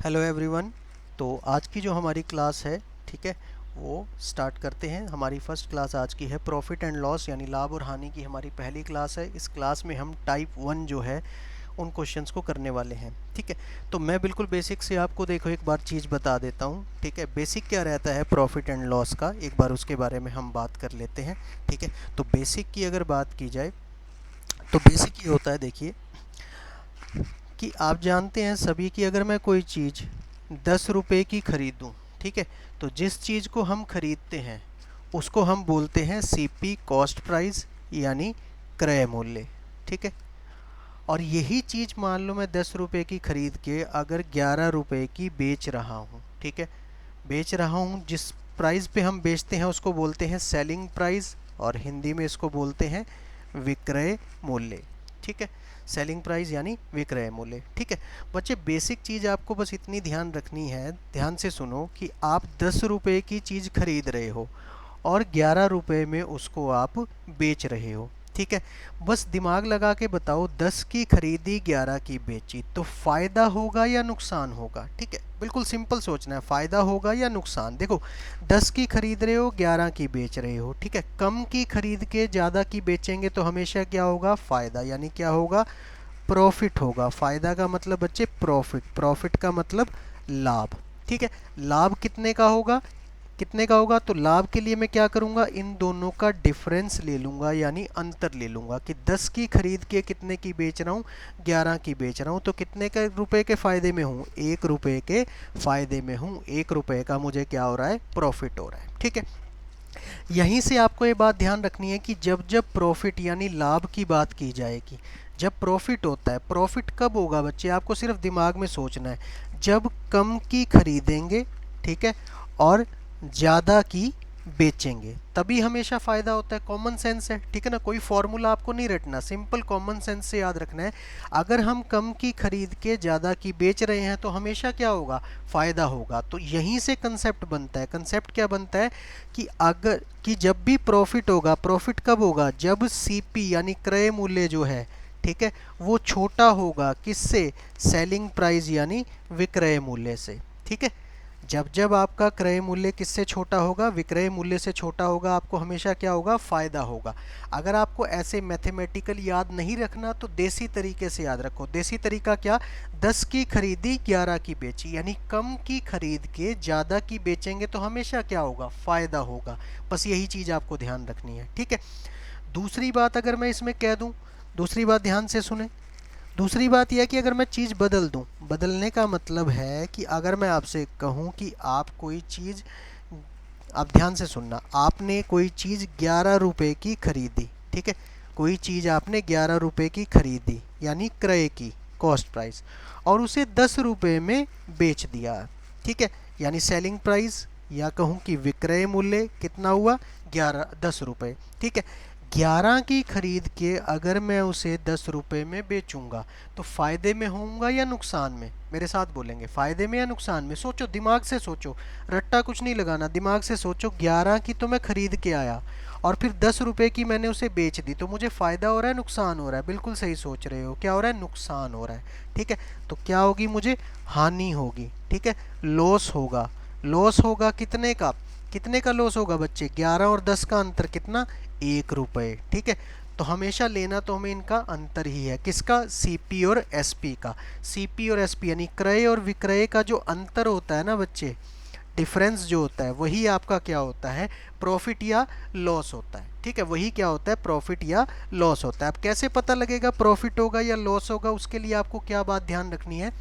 Hello everyone. तो आज की जो हमारी क्लास है, ठीक है, वो स्टार्ट करते हैं। हमारी फर्स्ट क्लास आज की है प्रॉफिट एंड लॉस, यानी लाभ और हानि की हमारी पहली क्लास है। इस क्लास में हम टाइप 1 जो है उन क्वेश्चंस को करने वाले हैं, ठीक है। तो मैं बिल्कुल बेसिक से आपको देखो एक बार चीज़ बता देता हूँ, ठीक है। बेसिक क्या रहता है प्रॉफिट एंड लॉस का, एक बार उसके बारे में हम बात कर लेते हैं, ठीक है। तो बेसिक की अगर बात की जाए तो बेसिक ये होता है, देखिए, कि आप जानते हैं सभी कि अगर मैं कोई चीज़ 10 रुपये की खरीदूं, ठीक है, तो जिस चीज़ को हम खरीदते हैं उसको हम बोलते हैं सीपी, कॉस्ट प्राइस, यानी क्रय मूल्य, ठीक है। और यही चीज़ मान लो मैं 10 रुपये की खरीद के अगर 11 रुपये की बेच रहा हूँ, ठीक है, बेच रहा हूँ, जिस प्राइस पे हम बेचते हैं उसको बोलते हैं सेलिंग प्राइस, और हिंदी में इसको बोलते हैं विक्रय मूल्य, ठीक है। सेलिंग प्राइस यानी विक्रय मूल्य, ठीक है। बच्चे बेसिक चीज़ आपको बस इतनी ध्यान रखनी है, ध्यान से सुनो, कि आप 10 रुपये की चीज़ खरीद रहे हो और 11 रुपये में उसको आप बेच रहे हो, ठीक है। बस दिमाग लगा के बताओ, 10 की खरीदी 11 की बेची, तो फ़ायदा होगा या नुकसान होगा, ठीक है। बिल्कुल सिंपल सोचना है, फ़ायदा होगा या नुकसान। देखो, 10 की खरीद रहे हो, 11 की बेच रहे हो, ठीक है। कम की खरीद के ज़्यादा की बेचेंगे तो हमेशा क्या होगा, फ़ायदा, यानी क्या होगा, प्रॉफिट होगा। फ़ायदा का मतलब बच्चे प्रॉफिट, प्रॉफिट का मतलब लाभ, ठीक है। लाभ कितने का होगा, कितने का होगा, तो लाभ के लिए मैं क्या करूंगा, इन दोनों का डिफरेंस ले लूंगा, यानी अंतर ले लूंगा, कि 10 की खरीद के कितने की बेच रहा हूँ, 11 की बेच रहा हूँ, तो कितने के रुपए के फ़ायदे में हूँ, 1 रुपये के फ़ायदे में हूँ। 1 रुपये का मुझे क्या हो रहा है, प्रॉफिट हो रहा है, ठीक है। यहीं से आपको ये बात ध्यान रखनी है कि जब जब प्रॉफिट यानी लाभ की बात की जाएगी, जब प्रॉफिट होता है, प्रॉफिट कब होगा बच्चे, आपको सिर्फ दिमाग में सोचना है, जब कम की खरीदेंगे, ठीक है, और ज़्यादा की बेचेंगे, तभी हमेशा फ़ायदा होता है। कॉमन सेंस है, ठीक है ना, कोई फॉर्मूला आपको नहीं रटना, सिंपल कॉमन सेंस से याद रखना है। अगर हम कम की खरीद के ज़्यादा की बेच रहे हैं तो हमेशा क्या होगा, फ़ायदा होगा। तो यहीं से कंसेप्ट बनता है। कंसेप्ट क्या बनता है कि अगर कि जब भी प्रॉफिट होगा, प्रॉफिट कब होगा, जब सीपी यानी क्रय मूल्य जो है, ठीक है, वो छोटा होगा किससे, सेलिंग प्राइस यानी विक्रय मूल्य से, ठीक है। जब जब आपका क्रय मूल्य किससे छोटा होगा, विक्रय मूल्य से छोटा होगा, आपको हमेशा क्या होगा, फ़ायदा होगा। अगर आपको ऐसे मैथमेटिकल याद नहीं रखना तो देसी तरीके से याद रखो। देसी तरीका क्या, 10 की खरीदी 11 की बेची, यानी कम की खरीद के ज़्यादा की बेचेंगे तो हमेशा क्या होगा, फ़ायदा होगा। बस यही चीज़ आपको ध्यान रखनी है, ठीक है। दूसरी बात अगर मैं इसमें कह दूं, दूसरी बात ध्यान से सुने, दूसरी बात यह है कि अगर मैं चीज़ बदल दूं, बदलने का मतलब है कि अगर मैं आपसे कहूं कि आप कोई चीज़, आप ध्यान से सुनना, आपने कोई चीज़ 11 रुपये की खरीदी, ठीक है, कोई चीज़ आपने 11 रुपये की खरीदी, यानी क्रय की, कॉस्ट प्राइस, और उसे 10 रुपये में बेच दिया, ठीक है, यानी सेलिंग प्राइस, या कहूँ कि विक्रय मूल्य कितना हुआ, 10 रुपये, ठीक है। 11 की खरीद के अगर मैं उसे 10 रुपये में बेचूंगा तो फ़ायदे में होऊंगा या नुकसान में, मेरे साथ बोलेंगे, फ़ायदे में या नुकसान में। सोचो, दिमाग से सोचो, रट्टा कुछ नहीं लगाना, दिमाग से सोचो। 11 की तो मैं खरीद के आया और फिर 10 रुपये की मैंने उसे बेच दी, तो मुझे फ़ायदा हो रहा है, नुकसान हो रहा है, बिल्कुल सही सोच रहे हो, क्या हो रहा है, नुकसान हो रहा है, ठीक है। तो क्या होगी, मुझे हानि होगी, ठीक है, लॉस होगा। लॉस होगा कितने का, कितने का लॉस होगा बच्चे, 11 और 10 का अंतर कितना, 1 रुपये, ठीक है। तो हमेशा लेना तो हमें इनका अंतर ही है, किसका, सीपी और एसपी का। सीपी और एसपी यानी क्रय और विक्रय का जो अंतर होता है ना बच्चे, डिफरेंस जो होता है, वही आपका क्या होता है, प्रॉफिट या लॉस होता है, ठीक है। वही क्या होता है, प्रॉफिट या लॉस होता है। अब कैसे पता लगेगा प्रॉफिट होगा या लॉस होगा, उसके लिए आपको क्या बात ध्यान रखनी है,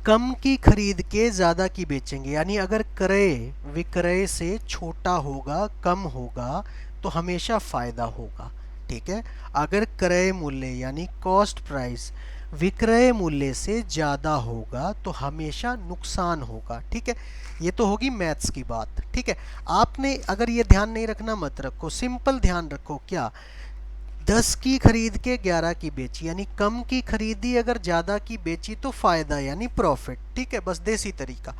कम की खरीद के ज़्यादा की बेचेंगे, यानी अगर क्रय विक्रय से छोटा होगा, कम होगा, तो हमेशा फ़ायदा होगा, ठीक है। अगर क्रय मूल्य यानी कॉस्ट प्राइस विक्रय मूल्य से ज़्यादा होगा तो हमेशा नुकसान होगा, ठीक है। ये तो होगी मैथ्स की बात, ठीक है। आपने अगर ये ध्यान नहीं रखना मत रखो, सिंपल ध्यान रखो, क्या, 10 की खरीद के 11 की बेची, यानी कम की खरीदी अगर ज़्यादा की बेची तो फ़ायदा यानी प्रॉफिट, ठीक है, बस देसी तरीका।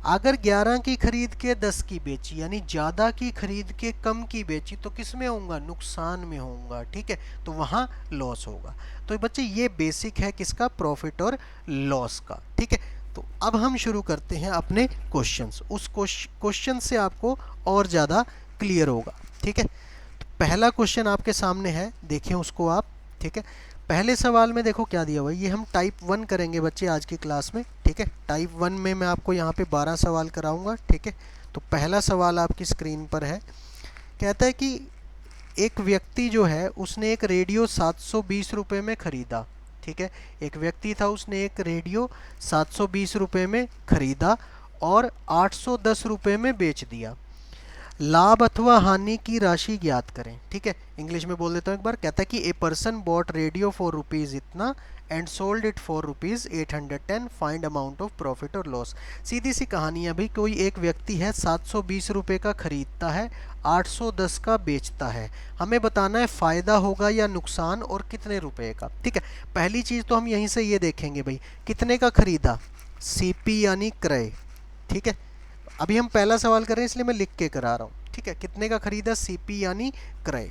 अगर 11 की खरीद के 10 की बेची, यानी ज़्यादा की खरीद के कम की बेची, तो किस में होऊंगा, नुकसान में होऊंगा, ठीक है, तो वहाँ लॉस होगा। तो बच्चे ये बेसिक है किसका, प्रॉफिट और लॉस का, ठीक है। तो अब हम शुरू करते हैं अपने क्वेश्चंस। उस क्वेश्चन से आपको और ज़्यादा क्लियर होगा, ठीक है। तो पहला क्वेश्चन आपके सामने है, देखें उसको आप, ठीक है। पहले सवाल में देखो क्या दिया हुआ है, ये हम टाइप 1 करेंगे बच्चे आज की क्लास में, ठीक है। टाइप 1 में मैं आपको यहाँ पे 12 सवाल कराऊंगा, ठीक है। तो पहला सवाल आपकी स्क्रीन पर है, कहता है कि एक व्यक्ति जो है उसने एक रेडियो 720 रुपये में ख़रीदा, ठीक है। एक व्यक्ति था, उसने एक रेडियो 720 रुपये में ख़रीदा और 810 रुपये में बेच दिया। लाभ अथवा हानि की राशि ज्ञात करें, ठीक है। इंग्लिश में बोल देता हूँ एक बार। कहता है कि a person bought radio for rupees इतना and sold it for rupees 810, find amount of profit और लॉस। सीधी सी कहानी है भाई, कोई एक व्यक्ति है 720 रुपये का खरीदता है, 810 का बेचता है। हमें बताना है फ़ायदा होगा या नुकसान और कितने रुपए का, ठीक है। पहली चीज़ तो हम यहीं से ये देखेंगे भाई, कितने का खरीदा, सीपी यानी क्रय, ठीक है। अभी हम पहला सवाल कर रहे हैं इसलिए मैं लिख के करा रहा हूँ, ठीक है। कितने का खरीदा, सीपी यानी क्रय।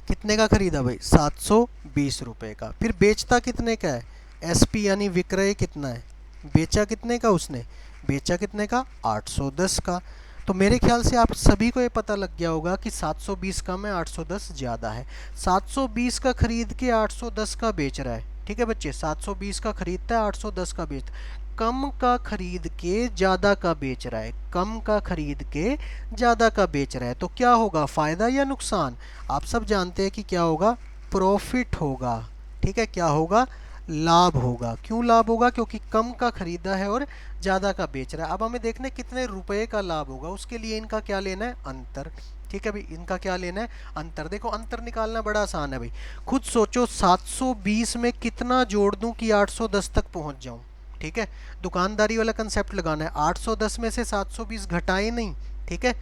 कितने का खरीदा भाई, 720 रुपये का। फिर बेचता कितने का है, एसपी यानी विक्रय कितना है, बेचा कितने का उसने, बेचा कितने का, 810 का। तो मेरे ख्याल से आप सभी को ये पता लग गया होगा कि 720 कम है, 810 ज़्यादा है। 720 का खरीद के 810 का बेच रहा है, ठीक है बच्चे। 720 का खरीदता है, 810 का बेच, कम का खरीद के ज़्यादा का बेच रहा है, कम का खरीद के ज़्यादा का बेच रहा है। तो क्या होगा, फ़ायदा या नुकसान। आप सब जानते हैं कि क्या होगा, प्रॉफिट होगा, ठीक है। क्या होगा, लाभ होगा। क्यों लाभ होगा, क्योंकि कम का खरीदा है और ज़्यादा का बेच रहा है। अब हमें देखना है कितने रुपए का लाभ होगा, उसके लिए इनका क्या लेना है, अंतर, ठीक है भाई। इनका क्या लेना है, अंतर। देखो अंतर निकालना बड़ा आसान है भाई, खुद सोचो 720 में कितना जोड़ दूं कि 810 तक पहुंच जाऊं, ठीक है। दुकानदारी वाला कंसेप्ट लगाना है, 810 में से 720 घटाए नहीं, ठीक है,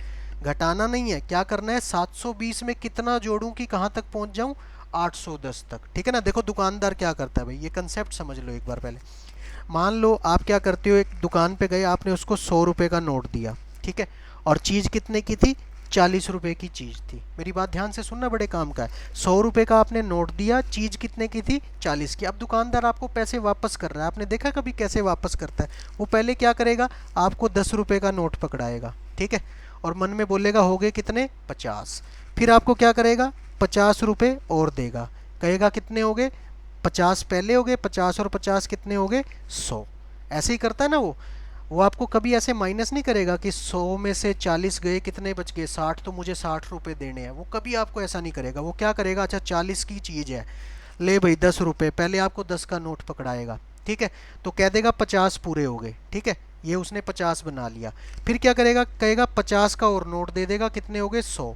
घटाना नहीं है, क्या करना है, 720 में कितना जोड़ूं कि कहाँ तक पहुंच जाऊं, 810 तक, ठीक है ना। देखो दुकानदार क्या करता है भाई, ये कंसेप्ट समझ लो एक बार पहले। मान लो आप क्या करते हो, एक दुकान पे गए, आपने उसको 100 रुपये का नोट दिया, ठीक है, और चीज़ कितने की थी, 40 रुपये की चीज़ थी। मेरी बात ध्यान से सुनना, बड़े काम का है। 100 रुपये का आपने नोट दिया, चीज़ कितने की थी, 40 की। अब दुकानदार आपको पैसे वापस कर रहा है, आपने देखा कभी कैसे वापस करता है। वो पहले क्या करेगा, आपको 10 रुपये का नोट पकड़ाएगा, ठीक है, और मन में बोलेगा हो गए कितने, 50। फिर आपको क्या करेगा, 50 रुपये और देगा, कहेगा कितने हो गए, 50 पहले हो गए, 50 और 50 कितने हो गए, 100। ऐसे ही करता है ना वो आपको कभी ऐसे माइनस नहीं करेगा कि 100 में से 40 गए, कितने बच गए, 60, तो मुझे 60 रुपये देने हैं। वो कभी आपको ऐसा नहीं करेगा। वो क्या करेगा, अच्छा 40 की चीज़ है, ले भाई 10 रुपये, पहले आपको 10 का नोट पकड़ाएगा, ठीक है, तो कह देगा 50 पूरे हो गए, ठीक है, ये उसने 50 बना लिया। फिर क्या करेगा, कहेगा 50 का और नोट दे देगा, कितने हो गए, 100।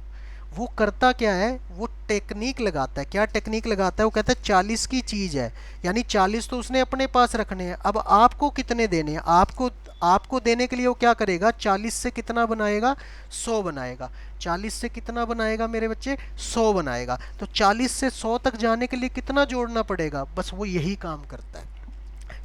वो करता क्या है, वो टेक्निक लगाता है। क्या टेक्निक लगाता है, वो कहता है 40 की चीज़ है, यानी 40 तो उसने अपने पास रखने हैं, अब आपको कितने देने हैं, आपको देने के लिए वो क्या करेगा, 40 से कितना बनाएगा, 100 बनाएगा। 40 से कितना बनाएगा मेरे बच्चे, 100 बनाएगा। तो 40 से 100 तक जाने के लिए कितना जोड़ना पड़ेगा, बस वो यही काम करता है।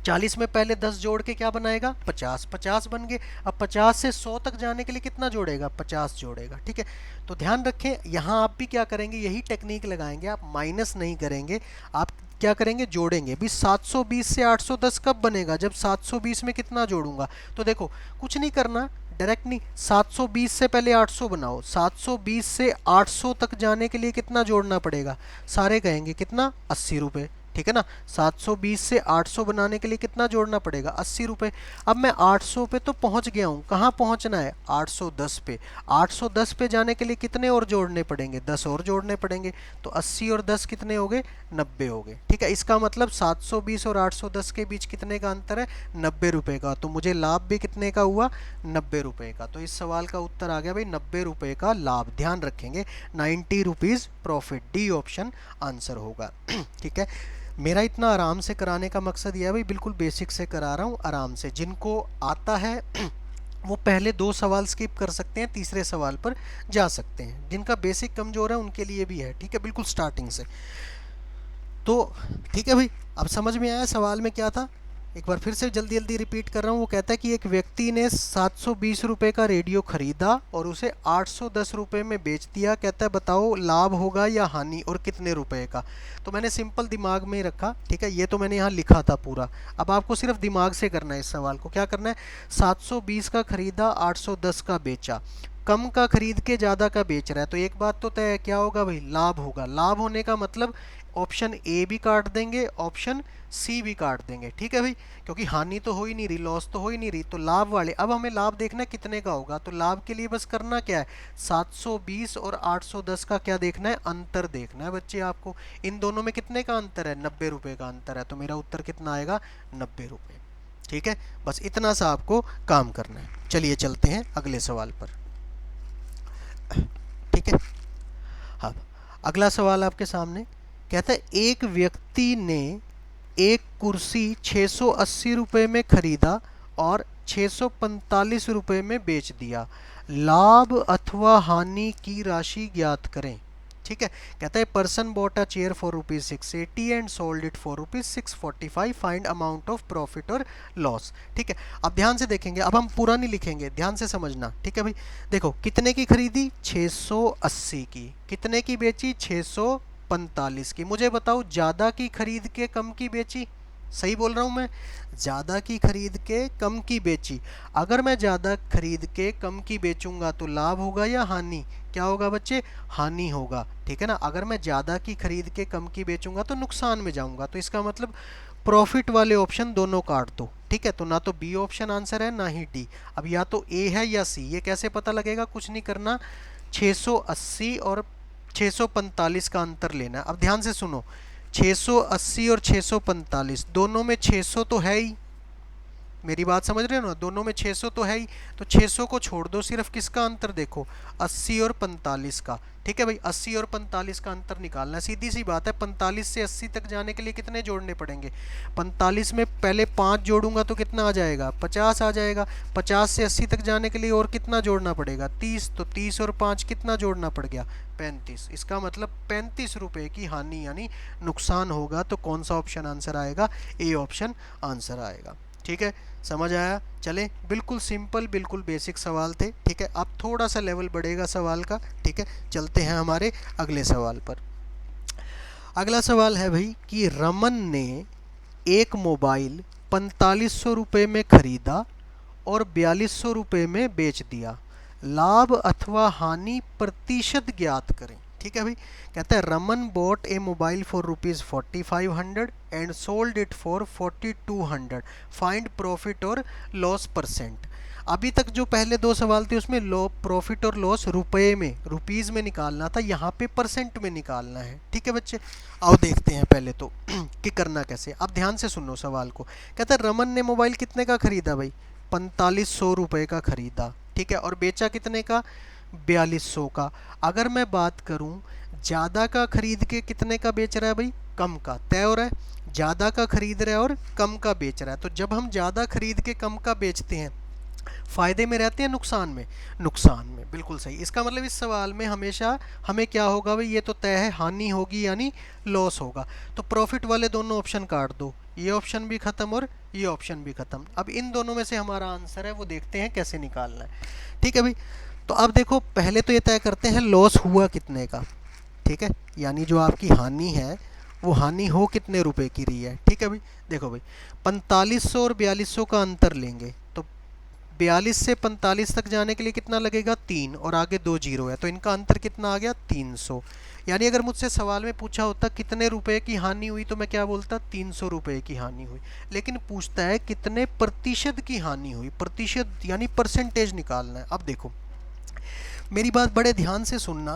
40 में पहले 10 जोड़ के क्या बनाएगा, 50, 50 बन गए। अब 50 से 100 तक जाने के लिए कितना जोड़ेगा, 50 जोड़ेगा, ठीक है। तो ध्यान रखें, यहाँ आप भी क्या करेंगे, यही टेक्निक लगाएंगे, आप माइनस नहीं करेंगे, आप क्या करेंगे, जोड़ेंगे भी। 720 से 810 कब बनेगा, जब 720 में कितना जोड़ूंगा। तो देखो कुछ नहीं करना, डायरेक्ट नहीं, 720 से पहले 800 बनाओ, 720 से 800 तक जाने के लिए कितना जोड़ना पड़ेगा, सारे कहेंगे कितना, 80 रुपये, ठीक है ना। 720 से 800 बनाने के लिए कितना जोड़ना पड़ेगा, 80 रुपये। अब मैं 800 पे तो पहुंच गया हूँ, कहाँ पहुंचना है, 810 पे। 810 पे जाने के लिए कितने और जोड़ने पड़ेंगे, 10 और जोड़ने पड़ेंगे। तो 80 और 10 कितने हो गए, 90 हो गए, ठीक है। इसका मतलब 720 और 810 के बीच कितने का अंतर है, 90 रुपये का। तो मुझे लाभ भी कितने का हुआ, 90 रुपये का। तो इस सवाल का उत्तर आ गया भाई 90 रुपये का लाभ। ध्यान रखेंगे 90 rupees profit, D option answer होगा, ठीक है। मेरा इतना आराम से कराने का मकसद यह है भाई, बिल्कुल बेसिक से करा रहा हूँ आराम से। जिनको आता है वो पहले 2 सवाल स्किप कर सकते हैं, तीसरे सवाल पर जा सकते हैं। जिनका बेसिक कमज़ोर है उनके लिए भी है, ठीक है, बिल्कुल स्टार्टिंग से। तो ठीक है भाई, अब समझ में आया सवाल में क्या था। एक बार फिर से जल्दी जल्दी रिपीट कर रहा हूँ। वो कहता है कि एक व्यक्ति ने 720 रुपये का रेडियो खरीदा और उसे 810 रुपये में बेच दिया। कहता है बताओ लाभ होगा या हानि और कितने रुपए का। तो मैंने सिंपल दिमाग में ही रखा, ठीक है, ये तो मैंने यहाँ लिखा था पूरा। अब आपको सिर्फ दिमाग से करना है इस सवाल को। क्या करना है, 720 का खरीदा, 810 का बेचा, कम का खरीद के ज़्यादा का बेच रहा है, तो एक बात तो तय है, क्या होगा भाई, लाभ होगा। लाभ होने का मतलब ऑप्शन ए भी काट देंगे, ऑप्शन सी भी काट देंगे, ठीक है भाई, क्योंकि हानि तो हो ही नहीं रही, लॉस तो हो ही नहीं रही, तो लाभ वाले। अब हमें लाभ देखना है कितने का होगा, तो लाभ के लिए बस करना क्या है, 720 और 810 का क्या देखना है, अंतर देखना है बच्चे आपको। इन दोनों में कितने का अंतर है, 90 रुपये का अंतर है, तो मेरा उत्तर कितना आएगा, 90 रुपये। ठीक है, बस इतना सा आपको काम करना है। चलिए चलते हैं अगले सवाल पर। ठीक है, हाँ, अगला सवाल आपके सामने कहता है एक व्यक्ति ने एक कुर्सी 680 रुपये में खरीदा और 645 रुपये में बेच दिया। लाभ अथवा हानि की राशि ज्ञात करें। ठीक है, कहता है person bought a chair for ₹680 and sold it for ₹645, find amount of profit और लॉस। ठीक है, अब ध्यान से देखेंगे, अब हम पूरा नहीं लिखेंगे, ध्यान से समझना। ठीक है भाई, देखो कितने की खरीदी, 680 की, कितने की बेची, 645 की। मुझे बताओ ज़्यादा की खरीद के कम की बेची, सही बोल रहा हूँ मैं, ज़्यादा की खरीद के कम की बेची। अगर मैं ज़्यादा खरीद के कम की बेचूंगा तो लाभ होगा या हानि, क्या होगा बच्चे, हानि होगा। ठीक है ना, अगर मैं ज़्यादा की खरीद के कम की बेचूंगा तो नुकसान में जाऊंगा, तो इसका मतलब प्रॉफिट वाले ऑप्शन दोनों काट दो। ठीक है, तो ना तो बी ऑप्शन आंसर है ना ही डी। अब या तो ए है या सी, ये कैसे पता लगेगा, कुछ नहीं करना, 680 और 645 का अंतर लेना है। अब ध्यान से सुनो, 680 और 645 दोनों में 600 तो है ही, मेरी बात समझ रहे हो ना, दोनों में 600 तो है ही, तो 600 को छोड़ दो, सिर्फ किसका अंतर देखो, 80 और 45 का। ठीक है भाई, 80 और 45 का अंतर निकालना है, सीधी सी बात है। 45 से 80 तक जाने के लिए कितने जोड़ने पड़ेंगे, 45 में पहले 5 जोड़ूंगा तो कितना आ जाएगा, 50 आ जाएगा। 50 से 80 तक जाने के लिए और कितना जोड़ना पड़ेगा, 30, तो 30 और 5 कितना जोड़ना पड़ गया, 35। इसका मतलब 35 रुपये की हानि यानी नुकसान होगा। तो कौन सा ऑप्शन आंसर आएगा, ए ऑप्शन आंसर आएगा। ठीक है, समझ आया। चले, बिल्कुल सिंपल, बिल्कुल बेसिक सवाल थे। ठीक है, अब थोड़ा सा लेवल बढ़ेगा सवाल का। ठीक है, चलते हैं हमारे अगले सवाल पर। अगला सवाल है भाई कि रमन ने एक मोबाइल 4500 रुपये में खरीदा और 4200 रुपये में बेच दिया। लाभ अथवा हानि प्रतिशत ज्ञात करें। ठीक है भाई, कहता है Raman bot A mobile for ₹4500 and sold it for 4200, find profit और लॉस परसेंट। अभी तक जो पहले दो सवाल थे उसमें लो प्रॉफिट और लॉस रुपए में, रुपीज़ में निकालना था, यहाँ पे परसेंट में निकालना है। ठीक है बच्चे, आओ देखते हैं पहले तो कि करना कैसे। अब ध्यान से सुनो सवाल को। कहता है रमन ने मोबाइल कितने का खरीदा भाई, 4500 रुपये का खरीदा। ठीक है, और बेचा कितने का, 4200 का। अगर मैं बात करूं ज़्यादा का खरीद के कितने का बेच रहा है भाई, कम का, तय हो रहा है, ज़्यादा का खरीद रहा है और कम का बेच रहा है। तो जब हम ज़्यादा खरीद के कम का बेचते हैं, फ़ायदे में रहते हैं नुकसान में, नुकसान में, बिल्कुल सही। इसका मतलब इस सवाल में हमेशा हमें क्या होगा भाई, ये तो तय है, हानि होगी यानी लॉस होगा। तो प्रॉफिट वाले दोनों ऑप्शन काट दो, ये ऑप्शन भी ख़त्म और ये ऑप्शन भी ख़त्म। अब इन दोनों में से हमारा आंसर है वो देखते हैं कैसे निकालना है। ठीक है भाई, तो अब देखो पहले तो ये तय करते हैं लॉस हुआ कितने का। ठीक है, यानी जो आपकी हानि है वो हानि हो कितने रुपए की रही है। ठीक है भाई, देखो भाई 4500 और 4200 का अंतर लेंगे, तो 42 से 45 तक जाने के लिए कितना लगेगा, 3, और आगे 2 जीरो है, तो इनका अंतर कितना आ गया, 300। यानी अगर मुझसे सवाल में पूछा होता कितने रुपए की हानि हुई तो मैं क्या बोलता, 300 रुपये की हानि हुई। लेकिन पूछता है कितने प्रतिशत की हानि हुई, प्रतिशत यानी परसेंटेज निकालना है। अब देखो मेरी बात बड़े ध्यान से सुनना,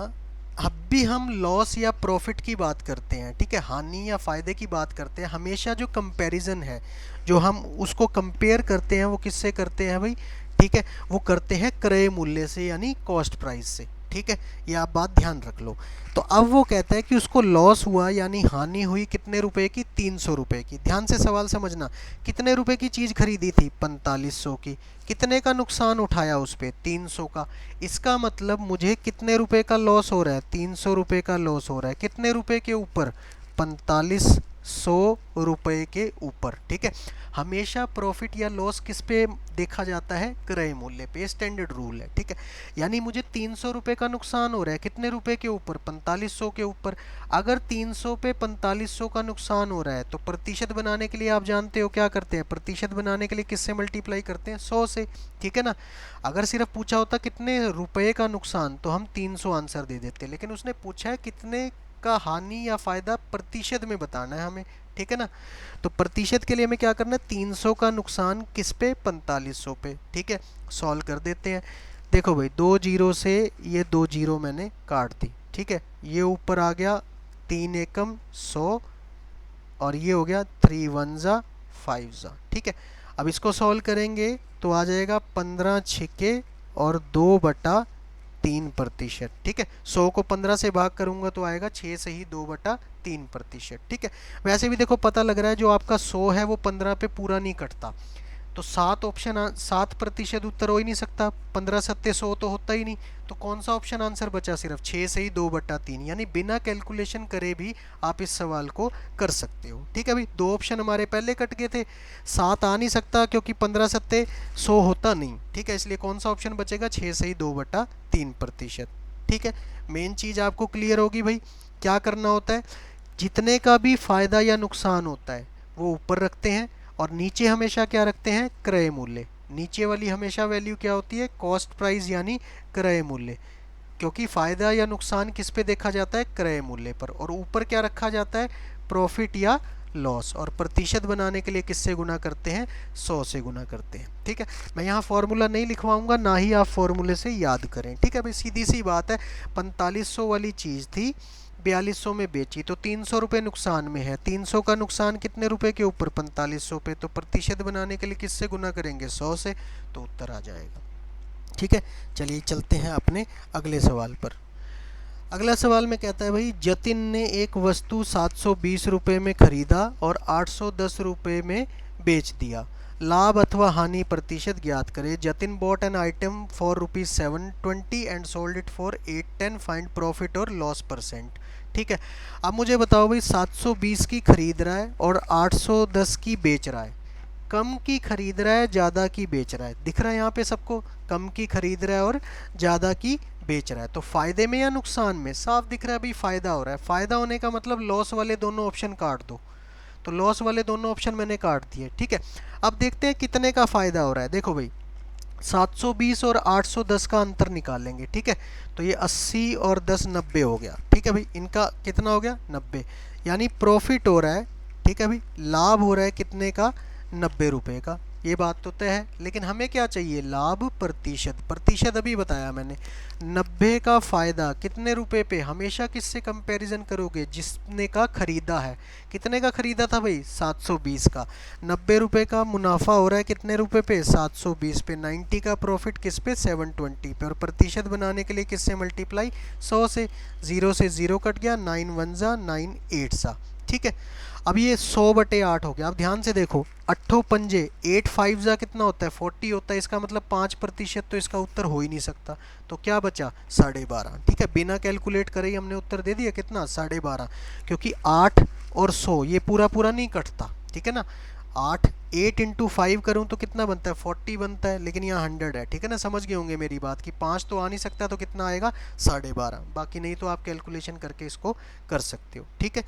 अब भी हम लॉस या प्रॉफिट की बात करते हैं, ठीक है, हानि या फ़ायदे की बात करते हैं, हमेशा जो कंपैरिजन है, जो हम उसको कंपेयर करते हैं वो किससे करते हैं भाई, ठीक है, वो करते हैं क्रय मूल्य से यानी कॉस्ट प्राइस से। ठीक है, ये आप बात ध्यान रख लो। तो अब वो कहता है कि उसको लॉस हुआ यानी हानि हुई कितने रुपए की, 300 रुपये की। ध्यान से सवाल समझना, कितने रुपए की चीज़ खरीदी थी, 4500 की, कितने का नुकसान उठाया उस पर, 300 का। इसका मतलब मुझे कितने रुपए का लॉस हो रहा है, 300 रुपये का लॉस हो रहा है, कितने रुपए के ऊपर, 4500 100 रुपये के ऊपर। ठीक है, हमेशा प्रॉफिट या लॉस किस पे देखा जाता है? क्रय मूल्य पे, स्टैंडर्ड रूल है। ठीक है, यानी मुझे 300 रुपये का नुकसान हो रहा है, कितने रुपए के ऊपर? 4500 के ऊपर। अगर 300 पे 4500 का नुकसान हो रहा है तो प्रतिशत बनाने के लिए आप जानते हो क्या करते हैं? प्रतिशत बनाने के लिए किससे मल्टीप्लाई करते हैं? 100 से। ठीक है ना, अगर सिर्फ पूछा होता कितने रुपए का नुकसान तो हम 300 आंसर दे देते, लेकिन उसने पूछा है कितने का हानि या फायदा प्रतिशत में बताना है हमें। ठीक है ना, तो प्रतिशत के लिए हमें क्या करना है? 300 का नुकसान किस पे? 4500 पे। ठीक है, सॉल्व कर देते हैं। देखो भाई, 2 जीरो से ये 2 जीरो मैंने काट दी। ठीक है, ये ऊपर आ गया 3 एकम 100 और ये हो गया 3 वन ज़ा 5 ज़ा। ठीक है, अब इसको सॉल्व करेंगे तो आ जाएगा 15 छिके और 2/3%। ठीक है, 100 को 15 से भाग करूंगा तो आएगा 6 से ही 2/3%। ठीक है, वैसे भी देखो पता लग रहा है जो आपका 100 है वो 15 पे पूरा नहीं कटता, तो 7% उत्तर हो ही नहीं सकता। 15 सत्ते 100 तो होता ही नहीं, तो कौन सा ऑप्शन आंसर बचा? सिर्फ 6 से ही 2/3, यानी बिना कैलकुलेशन करे भी आप इस सवाल को कर सकते हो। ठीक है भाई, 2 ऑप्शन हमारे पहले कट गए थे, 7 आ नहीं सकता क्योंकि 15 सत्ते 100 होता नहीं। ठीक है, इसलिए कौन सा ऑप्शन बचेगा? 6 से ही 2/3%। ठीक है, मेन चीज़ आपको क्लियर होगी भाई, क्या करना होता है? जितने का भी फायदा या नुकसान होता है वो ऊपर रखते हैं और नीचे हमेशा क्या रखते हैं? क्रय मूल्य। नीचे वाली हमेशा वैल्यू क्या होती है? कॉस्ट प्राइस यानी क्रय मूल्य, क्योंकि फायदा या नुकसान किस पे देखा जाता है? क्रय मूल्य पर। और ऊपर क्या रखा जाता है? प्रॉफिट या लॉस। और प्रतिशत बनाने के लिए किससे गुना करते हैं? 100 से गुना करते हैं। ठीक है, मैं यहाँ फॉर्मूला नहीं लिखवाऊंगा, ना ही आप फॉर्मूले से याद करें। ठीक है भाई, सीधी सी बात है, 4500 वाली चीज़ थी, 4200 में बेची तो 300 रुपये नुकसान में है। 300 का नुकसान कितने रुपए के ऊपर? 4500 पे। तो प्रतिशत बनाने के लिए किससे गुना करेंगे? 100 से, तो उत्तर आ जाएगा। ठीक है, चलिए चलते हैं अपने अगले सवाल पर। अगला सवाल में कहता है भाई, जतिन ने एक वस्तु 720 रुपये में खरीदा और 810 रुपये में बेच दिया, लाभ अथवा हानि प्रतिशत ज्ञात करे। Jatin bot an item for ₹720 and sold it for 810, find profit और लॉस परसेंट। ठीक है, अब मुझे बताओ भाई, 720 की खरीद रहा है और 810 की बेच रहा है, कम की खरीद रहा है ज़्यादा की बेच रहा है? दिख रहा है यहाँ पे सबको, कम की खरीद रहा है और ज़्यादा की बेच रहा है, तो फायदे में या नुकसान में? साफ दिख रहा है भाई फायदा हो रहा है। फायदा होने का मतलब लॉस वाले दोनों ऑप्शन काट दो, तो लॉस वाले दोनों ऑप्शन मैंने काट दिए। ठीक है, अब देखते हैं कितने का फायदा हो रहा है। देखो भाई, 720 और 810 का अंतर निकालेंगे। ठीक है, तो ये 80 और 10 90 हो गया। ठीक है भाई, इनका कितना हो गया? 90, यानी प्रॉफिट हो रहा है। ठीक है भाई, लाभ हो रहा है कितने का? 90 रुपये का। ये बात तो तय है, लेकिन हमें क्या चाहिए? लाभ प्रतिशत। प्रतिशत अभी बताया मैंने, 90 का फ़ायदा कितने रुपए पे? हमेशा किससे कंपैरिजन करोगे? जिसने का ख़रीदा है। कितने का ख़रीदा था भाई? 720 का। 90 रुपये का मुनाफा हो रहा है कितने रुपए पे? 720 पे। 90 का प्रॉफिट किस पे? 720 पे। और प्रतिशत बनाने के लिए किससे मल्टीप्लाई? 100 से। 0 से 0 कट गया, 9 वन ज़ा 9 8 सा। ठीक है, अब ये 100/8 हो गया। अब ध्यान से देखो, 8 पंजे 8 5 जा कितना होता है? 40 होता है। इसका मतलब 5%, तो इसका उत्तर हो ही नहीं सकता। तो क्या बचा? 12.5। ठीक है, बिना कैलकुलेट करे ही हमने उत्तर दे दिया। कितना? 12.5, क्योंकि 8 और 100 ये पूरा पूरा नहीं कटता। ठीक है ना, 8 इंटू 5 करूँ तो कितना बनता है? 40 बनता है, लेकिन यहाँ 100 है। ठीक है ना, समझ गए होंगे मेरी बात कि 5 तो आ नहीं सकता, तो कितना आएगा? 12.5। बाकी नहीं तो आप कैलकुलेशन करके इसको कर सकते हो। ठीक है,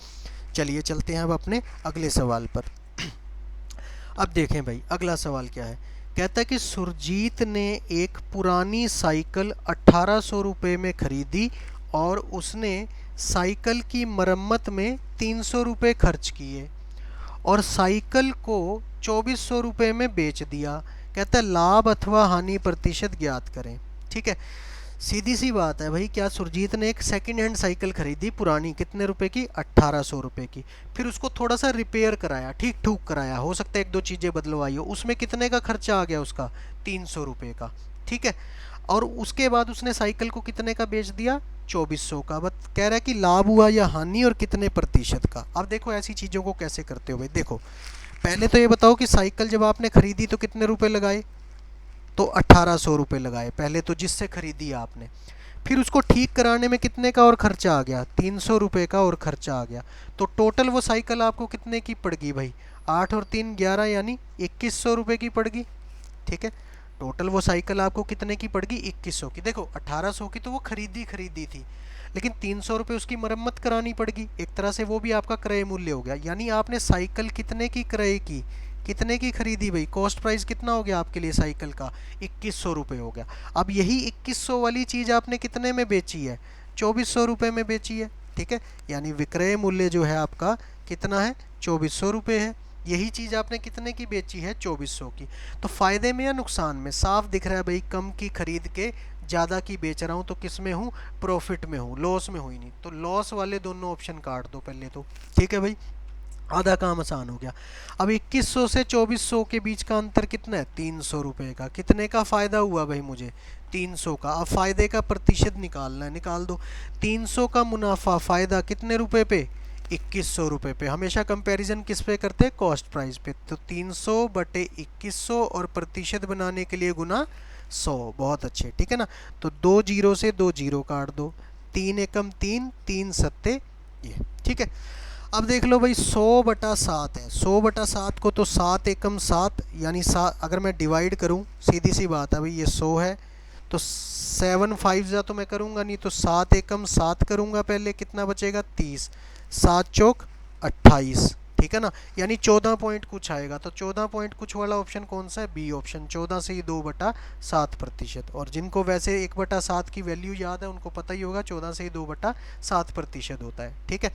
चलिए चलते हैं अब अपने अगले सवाल पर। अब देखें भाई, अगला सवाल क्या है। कहता है कि सुरजीत ने एक पुरानी साइकिल 1800 रुपये में खरीदी और उसने साइकिल की मरम्मत में 300 रुपये खर्च किए और साइकिल को 2400 रुपये में बेच दिया। कहता है लाभ अथवा हानि प्रतिशत ज्ञात करें। ठीक है, सीधी सी बात है भाई, क्या सुरजीत ने एक सेकंड हैंड साइकिल खरीदी पुरानी, कितने रुपए की? 1800 रुपये की। फिर उसको थोड़ा सा रिपेयर कराया, ठीक ठूक कराया, हो सकता है 1-2 चीज़ें बदलवाई हो, उसमें कितने का खर्चा आ गया उसका? 300 रुपये का। ठीक है, और उसके बाद उसने साइकिल को कितने का बेच दिया? 2400 का। बस कह रहा है कि लाभ हुआ या हानि और कितने प्रतिशत का। अब देखो ऐसी चीज़ों को कैसे करते हो भाई। देखो, पहले तो ये बताओ कि साइकिल जब आपने खरीदी तो कितने रुपए लगाए? तो 1800 रुपये लगाए पहले, तो जिससे खरीदी आपने। फिर उसको ठीक कराने में कितने का और खर्चा आ गया, 300 रुपये का और खर्चा आ गया। तो टोटल वो साइकिल आपको कितने की पड़गी भाई, 8 और 3 11 यानी 2100 रुपये की पड़गी। ठीक है, टोटल वो साइकिल आपको कितने की पड़गी, 2100 की। देखो 1800 की तो वो खरीदी थी, लेकिन 300 रुपये उसकी मरम्मत करानी पड़गी, एक तरह से वो भी आपका क्रय मूल्य हो गया। यानी आपने साइकिल कितने की क्रय की, कितने की खरीदी भाई, कॉस्ट प्राइस कितना हो गया आपके लिए साइकिल का, 2100 रुपये हो गया। अब यही 2100 वाली चीज़ आपने कितने में बेची है, 2400 रुपये में बेची है। ठीक है, यानी विक्रय मूल्य जो है आपका कितना है, 2400 रुपये है। यही चीज़ आपने कितने की बेची है, 2400 की। तो फ़ायदे में या नुकसान में, साफ दिख रहा है भाई, कम की खरीद के ज़्यादा की बेच रहा हूँ, तो किस में हूँ, प्रॉफिट में हूँ, लॉस में हुई नहीं। तो लॉस वाले दोनों ऑप्शन काट दो पहले तो। ठीक है भाई, आधा काम आसान हो गया। अब 2100 से 2400 के बीच का अंतर कितना है, 300 रुपये का। कितने का फ़ायदा हुआ भाई मुझे, 300 का। अब फ़ायदे का प्रतिशत निकालना है, निकाल दो। 300 का मुनाफा फ़ायदा कितने रुपए पे, 2100 रुपये पे। हमेशा कंपैरिजन किस पे करते हैं, कॉस्ट प्राइस पे। तो 300 बटे 2100 और प्रतिशत बनाने के लिए गुना 100। बहुत अच्छे, ठीक है ना। तो 2 जीरो से 2 जीरो काट दो, 3 एकम 3, 3 सत्ते ये। ठीक है, अब देख लो भाई, 100 बटा 7 है। 100 बटा 7 को तो 7 एकम 7 यानी 7, अगर मैं डिवाइड करूं, सीधी सी बात है भाई, ये 100 है तो 7 5 जा तो मैं करूंगा नहीं, तो 7 एकम 7 करूंगा पहले, कितना बचेगा, 30, 7 चौक 28। ठीक है ना, यानी 14 पॉइंट कुछ आएगा। तो 14 पॉइंट कुछ वाला ऑप्शन कौन सा है, बी ऑप्शन। 14 से ही 2 बटा 7 प्रतिशत। और जिनको वैसे 1 बटा 7 की वैल्यू याद है उनको पता ही होगा 14 से ही 2 बटा 7 प्रतिशत होता है। ठीक है,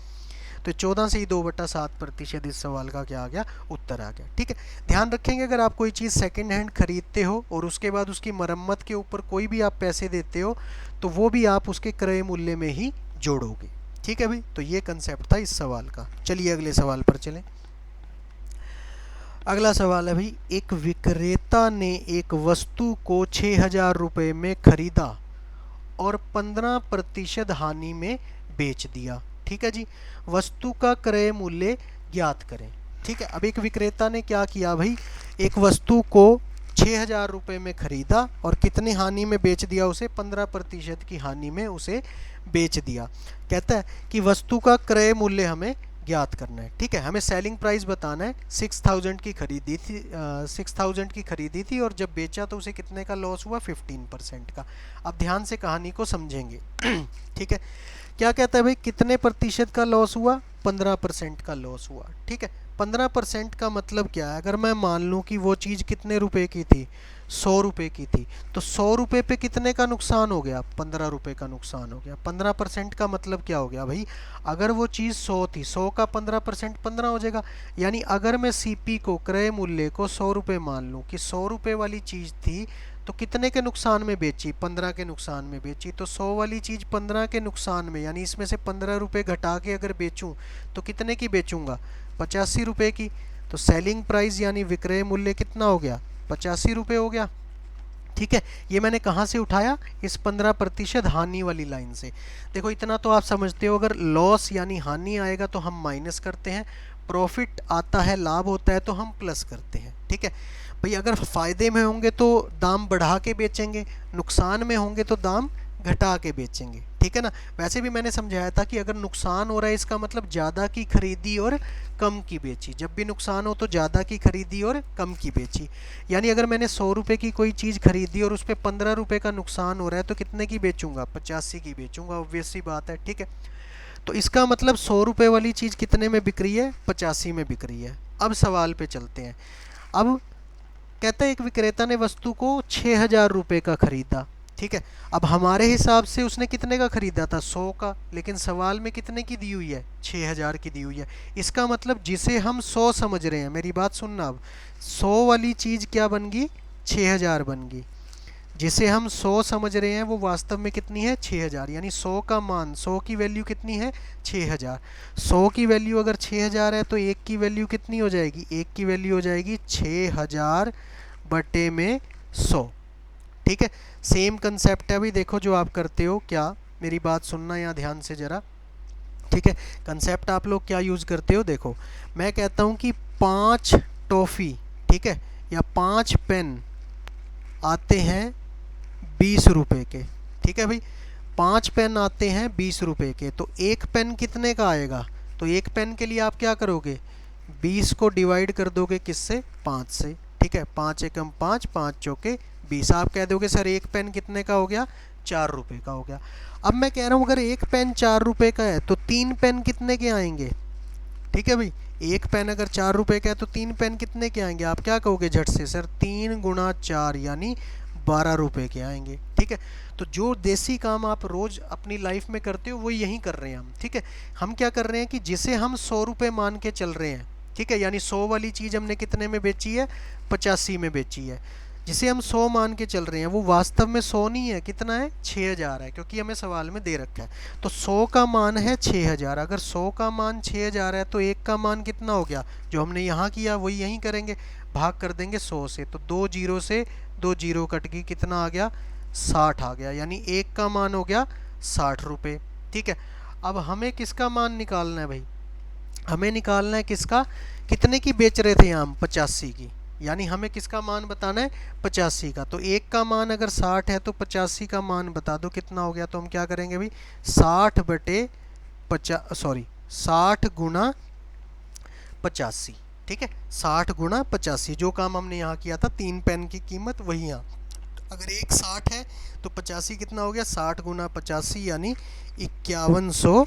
तो 14 से ही 2 बटा 7 प्रतिशत इस सवाल का क्या आ गया, उत्तर आ गया। ठीक है, ध्यान रखेंगे अगर आप कोई चीज़ सेकंड हैंड खरीदते हो और उसके बाद उसकी मरम्मत के ऊपर कोई भी आप पैसे देते हो, तो वो भी आप उसके क्रय मूल्य में ही जोड़ोगे। ठीक है भाई, तो ये कंसेप्ट था इस सवाल का। चलिए अगले सवाल पर चलें। अगला सवाल है भाई, एक विक्रेता ने एक वस्तु को 6000 रुपये में खरीदा और 15% हानि में बेच दिया। ठीक है जी, वस्तु का क्रय मूल्य ज्ञात करें। ठीक है, अब एक विक्रेता ने क्या किया भाई, एक वस्तु को 6000 रुपये में खरीदा और कितने हानि में बेच दिया उसे, 15% की हानि में उसे बेच दिया। कहता है कि वस्तु का क्रय मूल्य हमें ज्ञात करना है। ठीक है, हमें सेलिंग प्राइस बताना है। 6000 की खरीदी थी, 6000 की खरीदी थी और जब बेचा तो उसे कितने का लॉस हुआ, 15% का। अब ध्यान से कहानी को समझेंगे। ठीक है, क्या कहता है भाई, कितने प्रतिशत का लॉस हुआ, 15% का लॉस हुआ। ठीक है, 15% का मतलब क्या है, अगर मैं मान लूँ कि वो चीज़ कितने रुपए की थी, 100 रुपये की थी, तो 100 रुपये पे कितने का नुकसान हो गया, 15 रुपये का नुकसान हो गया। 15% का मतलब क्या हो गया भाई, अगर वो चीज़ 100 थी, 100 का 15% 15 हो जाएगा। यानी अगर मैं सीपी को, क्रय मूल्य को 100 रुपये मान लूँ कि 100 रुपये वाली चीज़ थी, तो कितने के नुकसान में बेची, 15 के नुकसान में बेची। तो 100 वाली चीज़ 15 के नुकसान में, यानी इसमें से 15 रुपये घटा के अगर बेचूं तो कितने की बेचूंगा, 85 रुपये की। तो सेलिंग प्राइस यानी विक्रय मूल्य कितना हो गया, 85 रुपये हो गया। ठीक है, ये मैंने कहाँ से उठाया, इस 15% हानि वाली लाइन से। देखो इतना तो आप समझते हो, अगर लॉस यानी हानि आएगा तो हम माइनस करते हैं, प्रॉफिट आता है, लाभ होता है तो हम प्लस करते हैं। ठीक है भाई, अगर फ़ायदे में होंगे तो दाम बढ़ा के बेचेंगे, नुकसान में होंगे तो दाम घटा के बेचेंगे। ठीक है ना, वैसे भी मैंने समझाया था कि अगर नुकसान हो रहा है इसका मतलब ज़्यादा की खरीदी और कम की बेची। जब भी नुकसान हो तो ज़्यादा की खरीदी और कम की बेची। यानी अगर मैंने 100 रुपये की कोई चीज़ खरीदी और उस पर 15 रुपये का नुकसान हो रहा है तो कितने की बेचूंगा, 85 की बेचूंगा, ऑब्वियस सी बात है। ठीक है, तो इसका मतलब 100 रुपये वाली चीज़ कितने में बिक रही है, 85 में बिक रही है। अब सवाल पे चलते हैं। अब कहता है एक विक्रेता ने वस्तु को 6000 रुपये का खरीदा। ठीक है, अब हमारे हिसाब से उसने कितने का खरीदा था, 100 का, लेकिन सवाल में कितने की दी हुई है, 6000 की दी हुई है। इसका मतलब जिसे हम 100 समझ रहे हैं, मेरी बात सुनना, अब 100 वाली चीज़ क्या बन गई, 6000 बन गई। जिसे हम 100 समझ रहे हैं वो वास्तव में कितनी है, 6000। यानी 100 का मान, 100 की वैल्यू कितनी है, 6000। 100 की वैल्यू अगर 6000 है तो 1 की वैल्यू कितनी हो जाएगी, 1 की वैल्यू हो जाएगी 6000 बटे में 100। ठीक है, सेम कंसेप्ट है भाई, देखो जो आप करते हो, क्या मेरी बात सुनना यहाँ ध्यान से ज़रा। ठीक है, कंसेप्ट आप लोग क्या यूज़ करते हो, देखो मैं कहता हूँ कि 5 टॉफ़ी, ठीक है, या 5 पेन आते हैं 20 रुपये के। ठीक है भाई, 5 पेन आते हैं 20 रुपए के, तो एक पेन कितने का आएगा? तो एक पेन के लिए आप क्या करोगे, 20 को डिवाइड कर दोगे किससे, 5 से, ठीक है। 5 एकम 5, 5 चौके 20। आप कह दोगे सर एक पेन कितने का हो गया, 4 रुपए का हो गया। अब मैं कह रहा हूँ अगर एक पेन 4 रुपए का है तो 3 पेन कितने के आएंगे? ठीक है भाई, एक पेन अगर 4 रुपए का है तो 3 पेन कितने के आएंगे? आप क्या कहोगे झट से, सर 3 गुणा 4 यानी 12 रुपए के आएंगे, ठीक है। तो जो देसी काम आप रोज़ अपनी लाइफ में करते हो वो यही कर रहे हैं हम, ठीक है। हम क्या कर रहे हैं कि जिसे हम 100 रुपये मान के चल रहे हैं, ठीक है, यानी 100 वाली चीज़ हमने कितने में बेची है, 85 में बेची है। जिसे हम 100 मान के चल रहे हैं वो वास्तव में 100 नहीं है, कितना है, 6000 है, क्योंकि हमें सवाल में दे रखा है। तो 100 का मान है 6000। अगर 100 का मान 6000 है तो एक का मान कितना हो गया, जो हमने यहाँ किया वही यहीं करेंगे, भाग कर देंगे 100 से। तो 2 जीरो से 2 जीरो कट गई, कितना आ गया, 60 आ गया, यानी एक का मान हो गया 60 रुपये, ठीक है। अब हमें किसका मान निकालना है भाई, हमें निकालना है किसका, कितने की बेच रहे थे हम, 85 की, यानी हमें किसका मान बताना है, 85 का। तो एक का मान अगर 60 है तो 85 का मान बता दो कितना हो गया। तो हम क्या करेंगे भाई, 60 बटे 60 गुणा 85, ठीक है, 60 गुणा 85। जो काम हमने यहाँ किया था 3 पेन की कीमत वही यहाँ, अगर एक 60 है तो 85 कितना हो गया, 60 गुणा 85 यानी 5100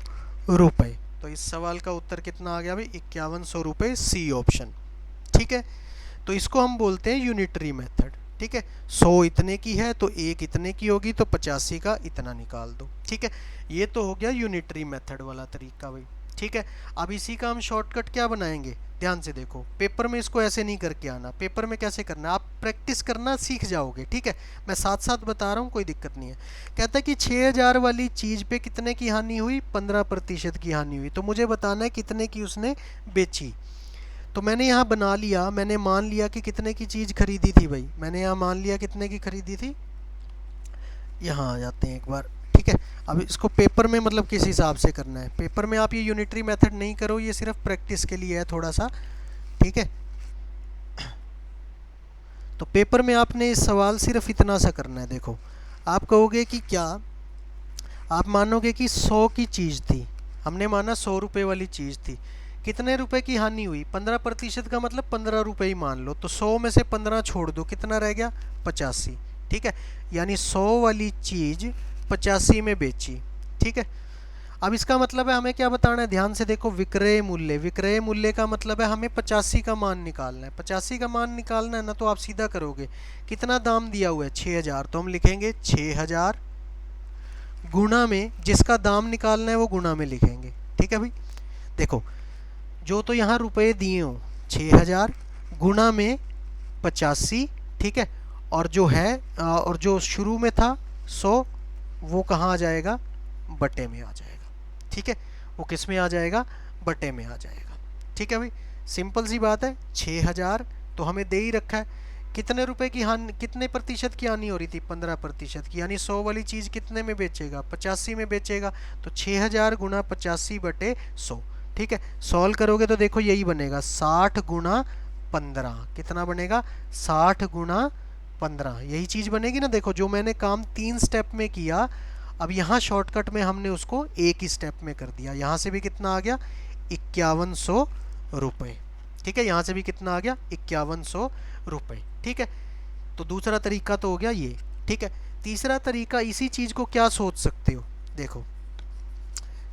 रुपये। तो इस सवाल का उत्तर कितना आ गया भाई, 5100 रुपये, सी ऑप्शन, ठीक है। तो इसको हम बोलते हैं यूनिटरी मेथड, ठीक है। 100 इतने की है तो एक इतने की होगी, तो 85 का इतना निकाल दो, ठीक है। ये तो हो गया यूनिटरी मेथड वाला तरीका भाई, ठीक है। अब इसी का हम शॉर्टकट क्या बनाएंगे, ध्यान से देखो, पेपर में इसको ऐसे नहीं करके आना, पेपर में कैसे करना आप प्रैक्टिस करना सीख जाओगे, ठीक है। मैं साथ साथ बता रहा हूँ, कोई दिक्कत नहीं है। कहता है कि 6000 वाली चीज़ पे कितने की हानि हुई, 15% की हानि हुई। तो मुझे बताना है कितने की उसने बेची। तो मैंने यहाँ बना लिया, मैंने मान लिया कि कितने की चीज़ खरीदी थी भाई, मैंने यहाँ मान लिया कितने की खरीदी थी। यहाँ आ जाते हैं एक बार, ठीक है। अब इसको पेपर में मतलब किस हिसाब से करना है, पेपर में आप ये यूनिटरी मेथड नहीं करो, ये सिर्फ प्रैक्टिस के लिए है थोड़ा सा, ठीक है। तो पेपर में आपने इस सवाल सिर्फ इतना सा करना है। देखो, आप कहोगे कि क्या, आप मानोगे कि 100 की चीज़ थी, हमने माना 100 रुपये वाली चीज़ थी, कितने रुपए की हानि हुई, 15% का मतलब 15 रुपये ही मान लो। तो 100 में से 15 छोड़ दो, कितना रह गया, 85, ठीक है। यानी 100 वाली चीज़ 85 में बेची, ठीक है। अब इसका मतलब है हमें क्या बताना है, ध्यान से देखो, विक्रय मूल्य, विक्रय मूल्य का मतलब है हमें 85 का मान निकालना है। 85 का मान निकालना है ना, तो आप सीधा करोगे, कितना दाम दिया हुआ है 6000, तो हम लिखेंगे 6000 गुणा में, जिसका दाम निकालना है वो गुणा में लिखेंगे, ठीक है भाई। देखो, जो तो यहाँ रुपए दिए हो 6000 गुणा में 85, ठीक है, और जो है और जो शुरू में था 100, वो कहाँ आ जाएगा, बटे में आ जाएगा, ठीक है। वो किस में आ जाएगा, बटे में आ जाएगा, ठीक है भाई। सिंपल सी बात है, 6000 तो हमें दे ही रखा है, कितने रुपए की हानि, कितने प्रतिशत की हानि हो रही थी, 15% की, यानी 100 वाली चीज़ कितने में बेचेगा, 85 में बेचेगा। तो 6000 गुणा 85 बटे 100, ठीक है। सॉल्व करोगे तो देखो यही बनेगा, 60 गुणा 15, कितना बनेगा, 60 गुणा 15, यही चीज़ बनेगी ना। देखो, जो मैंने काम 3 स्टेप में किया, अब यहाँ शॉर्टकट में हमने उसको एक ही स्टेप में कर दिया। यहाँ से भी कितना आ गया, 5100 रुपये, ठीक है। यहाँ से भी कितना आ गया, 5100 रुपये, ठीक है। तो दूसरा तरीका तो हो गया ये, ठीक है। तीसरा तरीका, इसी चीज़ को क्या सोच सकते हो, देखो,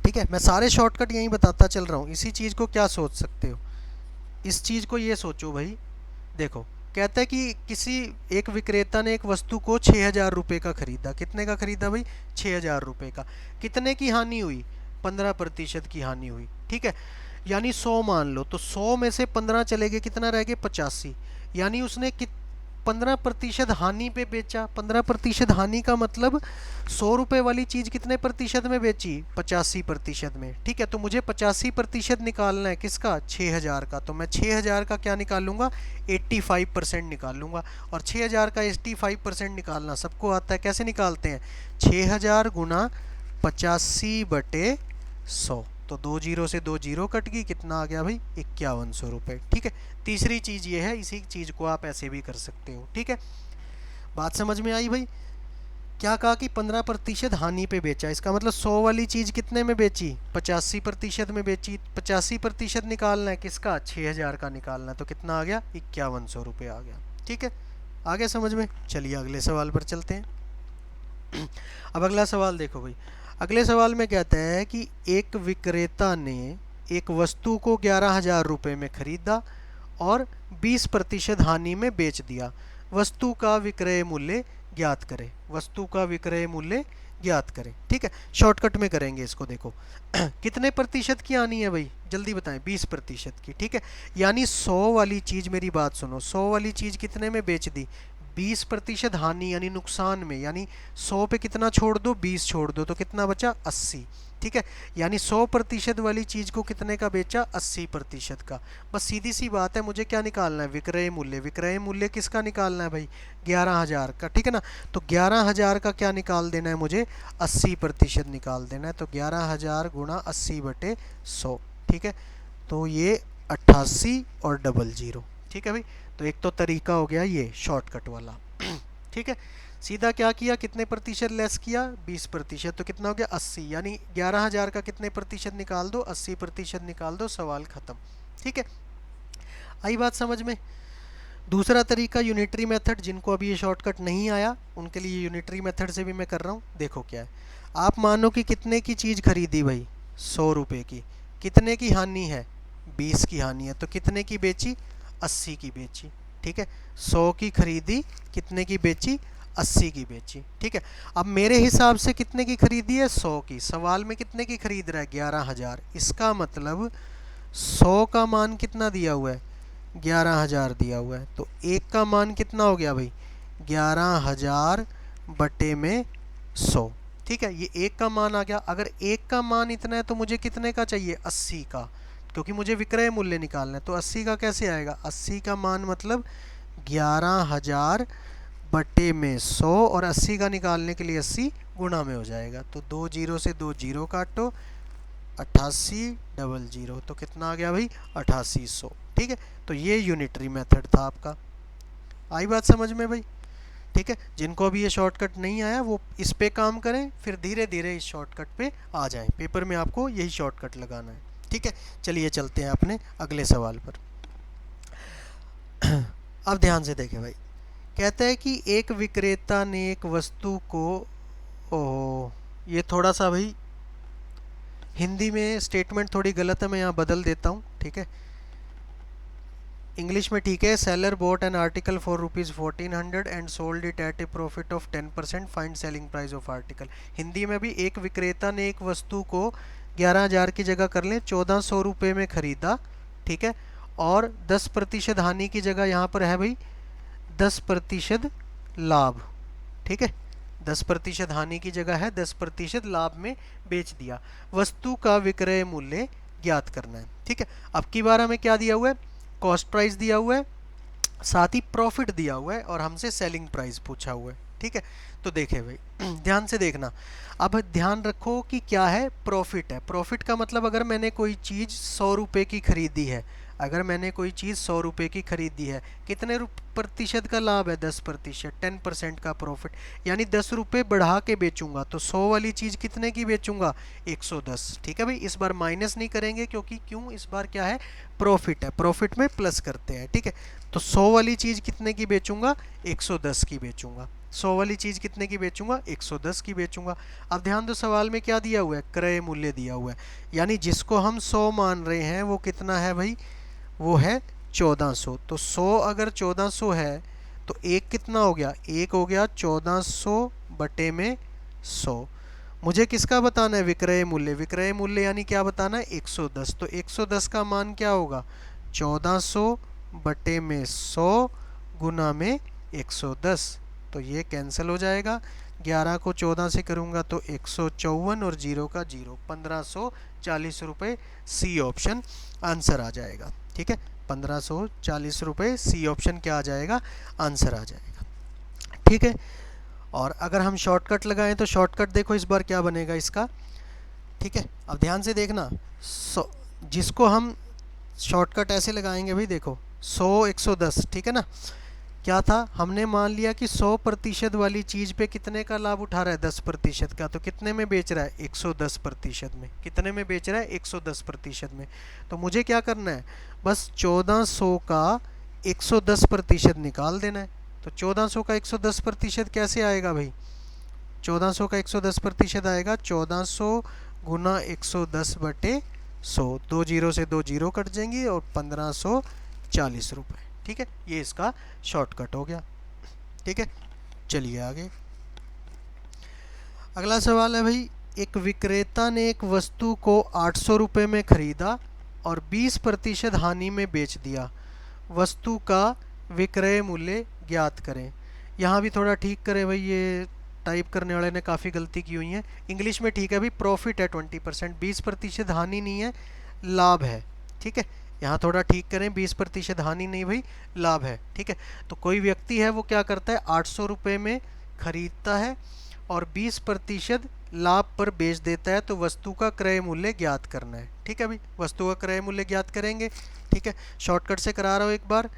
ठीक है, मैं सारे शॉर्टकट यहीं बताता चल रहा हूँ। इसी चीज़ को क्या सोच सकते हो, इस चीज़ को ये सोचो भाई, देखो, कहता है कि किसी एक विक्रेता ने एक वस्तु को 6000 रुपये का खरीदा, कितने का खरीदा भाई, 6000 रुपये का, कितने की हानि हुई, 15% की हानि हुई, ठीक है। यानी 100 मान लो, तो 100 में से 15 चले गए, कितना रह गए, 85, यानी उसने 15% हानि पे बेचा। 15% हानि का मतलब 100 रुपये वाली चीज़ कितने प्रतिशत में बेची, 85% में, ठीक है। तो मुझे 85% निकालना है किसका, 6000 का। तो मैं 6000 का क्या निकालूंगा, 85% निकालूंगा। और 6000 का 85% निकालना सबको आता है, कैसे निकालते हैं, 6000 गुणा 85 बटे 100। तो 2 जीरो से 2 जीरो कट गई, कितना आ गया भाई, 5100 रुपये, ठीक है। तीसरी चीज़ ये है, इसी चीज़ को आप ऐसे भी कर सकते हो, ठीक है। बात समझ में आई भाई। क्या कहा कि 15% हानि पे बेचा, इसका मतलब 100 वाली चीज़ कितने में बेची, 85% में बेची। 85% निकालना है किसका, 6000 का निकालना है, तो कितना आ गया, 5100 रुपये आ गया। ठीक है, आ गया समझ में। चलिए अगले सवाल पर चलते हैं। अब अगला सवाल देखो भाई, अगले सवाल में कहता है कि एक विक्रेता ने एक वस्तु को 11,000 रुपये में खरीदा और 20% हानि में बेच दिया। वस्तु का विक्रय मूल्य ज्ञात करें। वस्तु का विक्रय मूल्य ज्ञात करें। ठीक है, शॉर्टकट में करेंगे इसको। देखो कितने प्रतिशत की हानि है भाई, जल्दी बताएं, 20% की। ठीक है, यानी 100 वाली चीज़, मेरी बात सुनो, 100 वाली चीज़ कितने में बेच दी, 20% हानि यानी नुकसान में, यानी 100 पे कितना छोड़ दो, 20 छोड़ दो, तो कितना बचा, 80। ठीक है, यानी 100% वाली चीज़ को कितने का बेचा, 80% का। बस सीधी सी बात है, मुझे क्या निकालना है, विक्रय मूल्य। विक्रय मूल्य किसका निकालना है भाई, 11,000 का। ठीक है ना, तो 11,000 का क्या निकाल देना है मुझे, 80% निकाल देना है। तो 11,000 गुणा 80/100। ठीक है, तो ये 88 और 00। ठीक है भाई, तो एक तो तरीका हो गया ये शॉर्टकट वाला। ठीक है, सीधा क्या किया, कितने प्रतिशत लेस किया, 20%, तो कितना हो गया, 80। यानी 11,000 का कितने प्रतिशत निकाल दो, 80% निकाल दो, सवाल ख़त्म। ठीक है, आई बात समझ में। दूसरा तरीका यूनिटरी मेथड, जिनको अभी ये शॉर्टकट नहीं आया उनके लिए यूनिटरी मेथड से भी मैं कर रहा हूँ। देखो क्या है, आप मानो कि कितने की चीज़ खरीदी भाई, 100 रुपये की, कितने की हानि है, 20 की हानि है, तो कितने की बेची, 80 की बेची। ठीक है, 100 की खरीदी, कितने की बेची, 80 की बेची। ठीक है, अब मेरे हिसाब से कितने की खरीदी है, 100 की। सवाल में कितने की खरीद रहा है, 11,000। इसका मतलब 100 का मान कितना दिया हुआ है, 11,000 दिया हुआ है, तो एक का मान कितना हो गया भाई, 11,000 बटे में 100। ठीक है, ये एक का मान आ गया। अगर एक का मान इतना है तो मुझे कितने का चाहिए, 80 का, क्योंकि मुझे विक्रय मूल्य निकालना है। तो 80 का कैसे आएगा, 80 का मान मतलब 11,000 बटे में 100, और 80 का निकालने के लिए 80 गुणा में हो जाएगा। तो 2 जीरो से 2 जीरो काटो, 8800, तो कितना आ गया भाई, 8800। ठीक है, तो ये यूनिटरी मेथड था आपका। आई बात समझ में भाई। ठीक है, जिनको अभी ये शॉर्टकट नहीं आया वो इस पे काम करें, फिर धीरे धीरे इस शॉर्टकट पे आ जाएं। पेपर में आपको यही शॉर्टकट लगाना है। ठीक है, चलिए चलते हैं अपने अगले सवाल पर। अब ध्यान से देखें भाई, कहता है कि एक विक्रेता ने एक वस्तु को, ओह ये थोड़ा सा भाई हिंदी में स्टेटमेंट थोड़ी गलत है, मैं यहाँ बदल देता हूँ। ठीक है, इंग्लिश में ठीक है, seller boat an article for ₹1400 and sold it at A profit of 10%, find selling price of article. Hindi में भी एक विक्रेता ने एक वस्तु को 11,000 की जगह कर लें 1,400 रुपये में ख़रीदा। ठीक है, और 10% हानि की जगह यहाँ पर है भाई 10% लाभ। ठीक है, 10% हानि की जगह है 10% लाभ में बेच दिया। वस्तु का विक्रय मूल्य ज्ञात करना है। ठीक है, अब की बार हमें क्या दिया हुआ है, कॉस्ट प्राइस दिया हुआ है, साथ ही प्रॉफिट दिया हुआ है, और हमसे सेलिंग प्राइस पूछा हुआ है। ठीक है, तो देखे भाई ध्यान से देखना। अब ध्यान रखो कि क्या है, प्रॉफिट है। प्रॉफिट का मतलब अगर मैंने कोई चीज़ 100 रुपये की खरीदी है, अगर मैंने कोई चीज़ 100 रुपये की खरीदी है, कितने प्रतिशत का लाभ है, 10%, 10% का प्रॉफिट, यानी 10 रुपये बढ़ा के बेचूंगा, तो 100 वाली चीज़ कितने की बेचूंगा, 110। ठीक है भाई, इस बार माइनस नहीं करेंगे, क्योंकि क्यों, इस बार क्या है, प्रॉफिट है, प्रॉफिट में प्लस करते हैं। ठीक है, तो 100 वाली चीज़ कितने की बेचूंगा, 110 की बेचूंगा। 100 वाली चीज़ कितने की बेचूंगा, 110 की बेचूंगा। अब ध्यान दो, सवाल में क्या दिया हुआ है, क्रय मूल्य दिया हुआ है, यानी जिसको हम 100 मान रहे हैं वो कितना है भाई, वो है 1400। तो 100 अगर 1400 है तो एक कितना हो गया, एक हो गया 1400 बटे में 100। मुझे किसका बताना है, विक्रय मूल्य। विक्रय मूल्य यानी क्या बताना है, 110। तो 110 का मान क्या होगा, 1400 बटे में 100 गुना में 110। तो ये कैंसिल हो जाएगा, 11 को 14 से करूँगा तो 154, और 0 का 0, 1540 रुपये। सी ऑप्शन आंसर आ जाएगा। ठीक है, 1540 रुपये, सी ऑप्शन क्या आ जाएगा, आंसर आ जाएगा। ठीक है, और अगर हम शॉर्टकट लगाएं तो शॉर्टकट देखो इस बार क्या बनेगा इसका। ठीक है, अब ध्यान से देखना, जिसको हम शॉर्टकट ऐसे लगाएंगे भाई, देखो 100 110, ठीक है ना, क्या था, हमने मान लिया कि 100% वाली चीज़ पे कितने का लाभ उठा रहा है, 10% का। तो कितने में बेच रहा है, 110% में। कितने में बेच रहा है, 110% में। तो मुझे क्या करना है, बस 1400 का 110% निकाल देना है। तो 1400 का 110% कैसे आएगा भाई, 1400 का 110% आएगा 1400 गुना 110/100, 2 जीरो से 2 जीरो कट जाएंगी और 1540 रुपये। ठीक है, ये इसका शॉर्टकट हो गया। ठीक है, चलिए आगे। अगला सवाल है भाई, एक विक्रेता ने एक वस्तु को 800 रुपये में खरीदा और 20% हानि में बेच दिया। वस्तु का विक्रय मूल्य ज्ञात करें। यहाँ भी थोड़ा ठीक करें भाई, ये टाइप करने वाले ने काफ़ी गलती की हुई है। इंग्लिश में ठीक है भाई, प्रॉफिट है 20%, 20% हानि नहीं है, लाभ है। ठीक है, यहाँ थोड़ा ठीक करें, 20% हानि नहीं भाई, लाभ है। ठीक है, तो कोई व्यक्ति है वो क्या करता है, 800 रुपये में खरीदता है और 20% लाभ पर बेच देता है। तो वस्तु का क्रय मूल्य ज्ञात करना है। ठीक है भाई, वस्तु का क्रय मूल्य ज्ञात करेंगे। ठीक है, शॉर्टकट से करा रहा हूँ एक बार।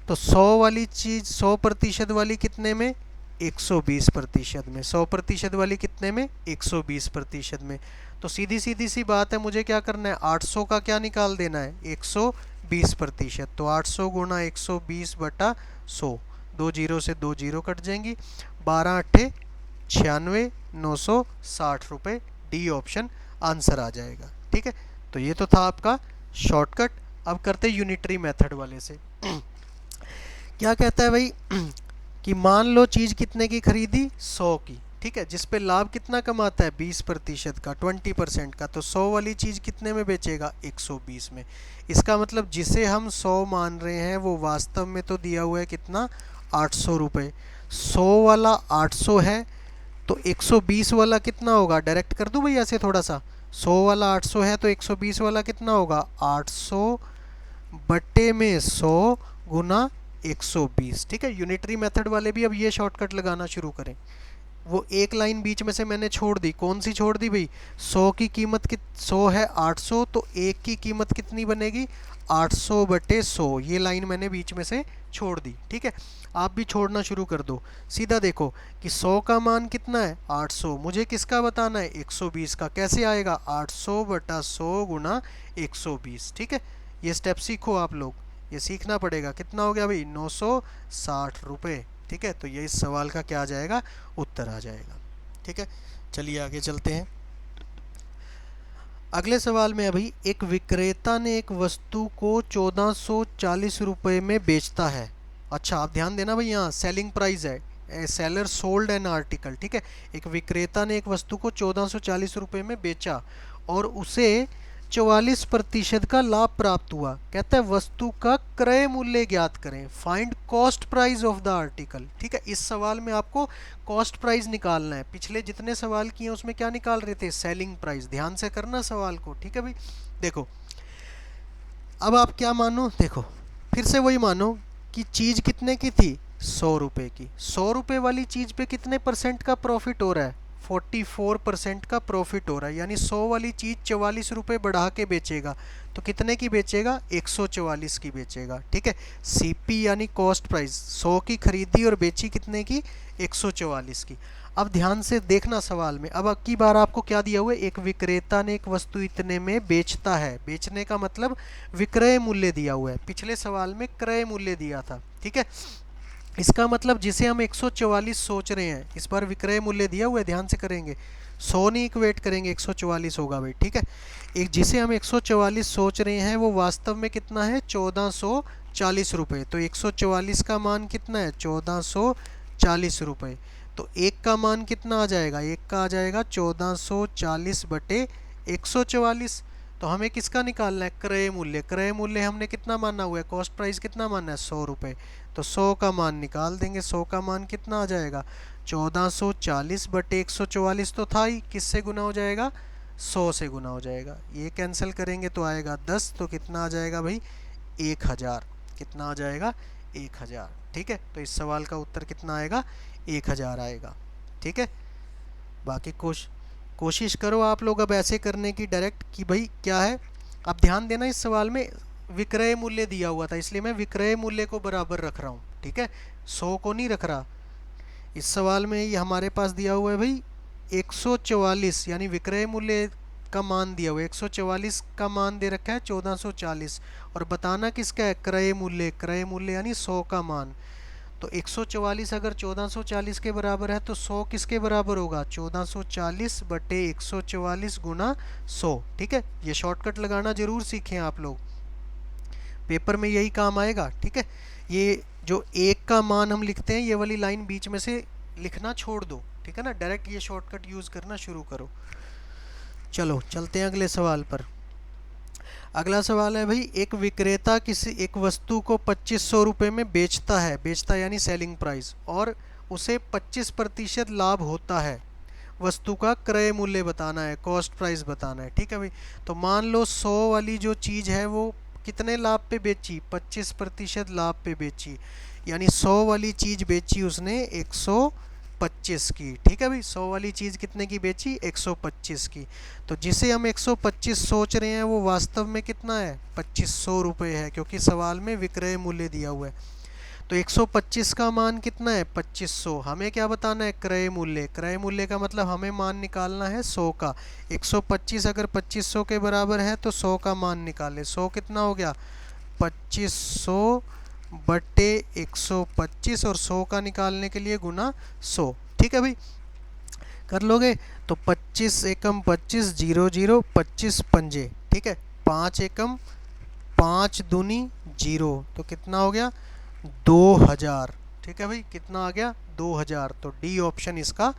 तो 100 वाली चीज़ 100% वाली कितने में, 120% में। 100% वाली कितने में, 120% में। तो सीधी सीधी सी बात है, मुझे क्या करना है, 800 का क्या निकाल देना है, 120%। तो 800 गुना 120/100, 2 जीरो से 2 जीरो कट जाएंगी, 12×8 = 96, 960 रुपये। डी ऑप्शन आंसर आ जाएगा। ठीक है, तो ये तो था आपका शॉर्टकट। अब करते यूनिटरी मेथड वाले से। क्या कहता है भाई कि मान लो चीज़ कितने की खरीदी, 100 की। ठीक है, जिस पे लाभ कितना कमाता है, 20% का, 20% का। तो 100 वाली चीज़ कितने में बेचेगा, 120 में। इसका मतलब जिसे हम 100 मान रहे हैं वो वास्तव में तो दिया हुआ है कितना, 800 रुपये। 100 वाला 800 है, तो 120 वाला कितना होगा, डायरेक्ट कर दूँ भाई ऐसे थोड़ा सा। 100 वाला 800 है तो 120 वाला कितना होगा, 800/100 गुना 120। ठीक है, यूनिटरी मेथड वाले भी अब ये शॉर्टकट लगाना शुरू करें। वो एक लाइन बीच में से मैंने छोड़ दी, कौन सी छोड़ दी भाई, 100 की कीमत 100 है 800, तो एक की कीमत कितनी बनेगी, 800/100। ये लाइन मैंने बीच में से छोड़ दी। ठीक है, आप भी छोड़ना शुरू कर दो। सीधा देखो कि 100 का मान कितना है, 800। मुझे किसका बताना है, 120 का। कैसे आएगा, 800/100 गुना 120। ठीक है, ये स्टेप सीखो आप लोग, ये सीखना पड़ेगा। कितना हो गया भाई, 960 रुपये। ठीक है, तो ये इस सवाल का क्या आ जाएगा, उत्तर आ जाएगा। ठीक है, चलिए आगे चलते हैं। अगले सवाल में अभी, एक विक्रेता ने एक वस्तु को 1440 रुपये में बेचता है। अच्छा, आप ध्यान देना भाई, यहाँ सेलिंग प्राइस है, सेलर सोल्ड एन आर्टिकल। ठीक है, एक विक्रेता ने एक वस्तु को 1440 रुपये में बेचा और उसे 44% का लाभ प्राप्त हुआ। कहता है वस्तु का क्रय मूल्य ज्ञात करें, find cost price of the article. ठीक है, इस सवाल में आपको कॉस्ट प्राइस निकालना है। पिछले जितने सवाल किए उसमें क्या निकाल रहे थे, सेलिंग प्राइस। ध्यान से करना सवाल को। ठीक है भाई, देखो अब आप क्या मानो, देखो फिर से वही मानो कि चीज़ कितने की थी, 100 रुपये की। 100 रुपये वाली चीज़ पे कितने % का प्रॉफिट हो रहा है, 44% का प्रॉफिट हो रहा है। यानी 100 वाली चीज़ 44 रुपये बढ़ा के बेचेगा, तो कितने की बेचेगा, 144 की बेचेगा। ठीक है, सीपी यानी कॉस्ट प्राइस, 100 की खरीदी और बेची कितने की, 144 की। अब ध्यान से देखना सवाल में, अब की बार आपको क्या दिया हुआ है, एक विक्रेता ने एक वस्तु इतने में बेचता है। बेचने का मतलब विक्रय मूल्य दिया हुआ है, पिछले सवाल में क्रय मूल्य दिया था। ठीक है, इसका मतलब जिसे हम 144 सोच रहे हैं, इस बार विक्रय मूल्य दिया हुआ है, ध्यान से करेंगे। 100 नहीं इक्वेट करेंगे, 144 होगा भाई। ठीक है, एक जिसे हम 144 सोच रहे हैं वो वास्तव में कितना है, 1440 रुपये। तो 144 का मान कितना है, 1440 रुपये। तो एक का मान कितना आ जाएगा, एक का आ जाएगा 1440/144। तो हमें किसका निकालना है, क्रय मूल्य। क्रय मूल्य हमने कितना माना हुआ है, कॉस्ट प्राइस कितना माना है, 100 रुपये। तो 100 का मान निकाल देंगे। 100 का मान कितना आ जाएगा, 1440/144 तो था ही, किससे गुना हो जाएगा, 100 से गुना हो जाएगा। ये कैंसिल करेंगे तो आएगा 10, तो कितना आ जाएगा भाई, 1000। कितना आ जाएगा, 1000। ठीक है, तो इस सवाल का उत्तर कितना आएगा, 1000 आएगा। ठीक है, बाकी कोशिश करो आप लोग अब ऐसे करने की डायरेक्ट कि भाई क्या है। अब ध्यान देना, इस सवाल में विक्रय मूल्य दिया हुआ था, इसलिए मैं विक्रय मूल्य को बराबर रख रहा हूँ। ठीक है, 100 को नहीं रख रहा। इस सवाल में ये हमारे पास दिया हुआ है भाई 144, यानी विक्रय मूल्य का मान दिया हुआ है, 144 का मान दे रखा है 1440, और बताना किसका है, क्रय मूल्य। क्रय मूल्य यानी 100 का मान। तो 144 अगर 1440 के बराबर है तो 100 किसके बराबर होगा, 1440 बटे 144 गुना 100। ठीक है, ये शॉर्टकट लगाना जरूर सीखें आप लोग, पेपर में यही काम आएगा। ठीक है, ये जो एक का मान हम लिखते हैं, ये वाली लाइन बीच में से लिखना छोड़ दो। ठीक है ना, डायरेक्ट ये शॉर्टकट यूज़ करना शुरू करो। चलो चलते हैं अगले सवाल पर। अगला सवाल है भाई, एक विक्रेता किसी एक वस्तु को 2500 रुपये में बेचता है, बेचता यानी सेलिंग प्राइस, और उसे 25% लाभ होता है। वस्तु का क्रय मूल्य बताना है, कॉस्ट प्राइस बताना है। ठीक है भाई, तो मान लो 100 वाली जो चीज़ है वो कितने लाभ पे बेची, 25% लाभ पे बेची, यानी 100 वाली चीज़ बेची उसने 125 की। ठीक है भाई, 100 वाली चीज़ कितने की बेची, 125 की। तो जिसे हम 125 सोच रहे हैं वो वास्तव में कितना है, 2500 रुपये है, क्योंकि सवाल में विक्रय मूल्य दिया हुआ है। तो 125 का मान कितना है, 2500। हमें क्या बताना है, क्रय मूल्य। क्रय मूल्य का मतलब हमें मान निकालना है 100 का। 125 अगर 2500 के बराबर है तो 100 का मान निकाले। 100 कितना हो गया, 2500 बटे 125, और 100 का निकालने के लिए गुना 100। ठीक है भाई, कर लोगे तो 25 एकम 25, 0 0, 25 पंजे। ठीक है, 5 एकम 5 दूनी 0, तो कितना हो गया, 2000। ठीक है भाई, कितना आ गया, 2000। तो डी ऑप्शन इसका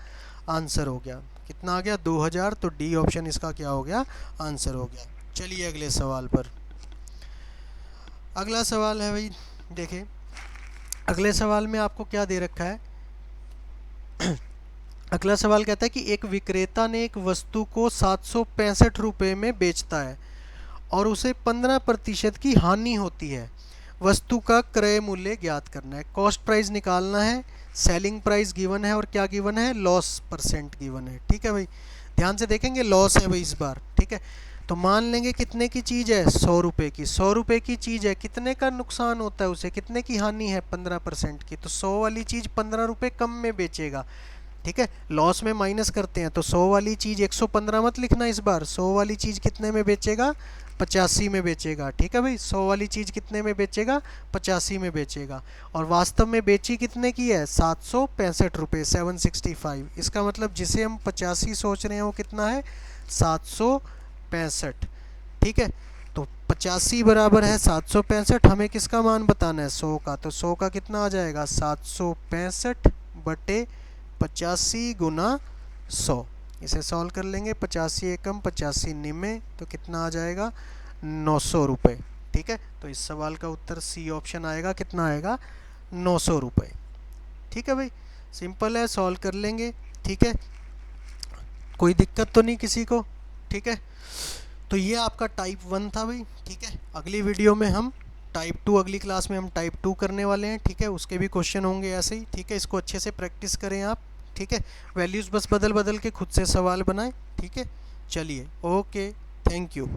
आंसर हो गया। कितना आ गया, 2000। तो डी ऑप्शन इसका क्या हो गया, आंसर हो गया। चलिए अगले सवाल पर। अगला सवाल है भाई, देखिए अगले सवाल में आपको क्या दे रखा है। अगला सवाल कहता है कि एक विक्रेता ने एक वस्तु को 765 रुपये में बेचता है और उसे 15% की हानि होती है। वस्तु का क्रय मूल्य ज्ञात करना है, कॉस्ट प्राइस निकालना है, सेलिंग प्राइस गिवन है, और क्या गिवन है, लॉस परसेंट गिवन है। ठीक है भाई, ध्यान से देखेंगे, लॉस है भाई इस बार। ठीक है, तो मान लेंगे कितने की चीज़ है, 100 रुपये की। 100 रुपये की चीज़ है, कितने का नुकसान होता है उसे, कितने की हानि है, 15% की। तो 100 वाली चीज़ 15 रुपये कम में बेचेगा। ठीक है, लॉस में माइनस करते हैं, तो 100 वाली चीज़ 115 मत लिखना इस बार। 100 वाली चीज़ कितने में बेचेगा, 85 में बेचेगा। ठीक है भाई, 100 वाली चीज़ कितने में बेचेगा, 85 में बेचेगा। और वास्तव में बेची कितने की है, 765 रुपये, 765। इसका मतलब जिसे हम 85 सोच रहे हैं वो कितना है, 765। ठीक है, तो 85 बराबर है 765। हमें किसका मान बताना है, 100 का। तो 100 का कितना आ जाएगा, 765 बटे 85 गुना 100। इसे सॉल्व कर लेंगे, 85 एकम 85 निमे, तो कितना आ जाएगा, 900 रुपये। ठीक है, तो इस सवाल का उत्तर सी ऑप्शन आएगा। कितना आएगा, 900 रुपये। ठीक है भाई, सिंपल है, सॉल्व कर लेंगे। ठीक है, कोई दिक्कत तो नहीं किसी को। ठीक है, तो ये आपका टाइप 1 था भाई। ठीक है, अगली वीडियो में हम टाइप 2, अगली क्लास में हम टाइप 2 करने वाले हैं। ठीक है, उसके भी क्वेश्चन होंगे ऐसे ही। ठीक है, इसको अच्छे से प्रैक्टिस करें आप। ठीक है, वैल्यूज़ बस बदल बदल के खुद से सवाल बनाएं। ठीक है, चलिए, ओके, थैंक यू।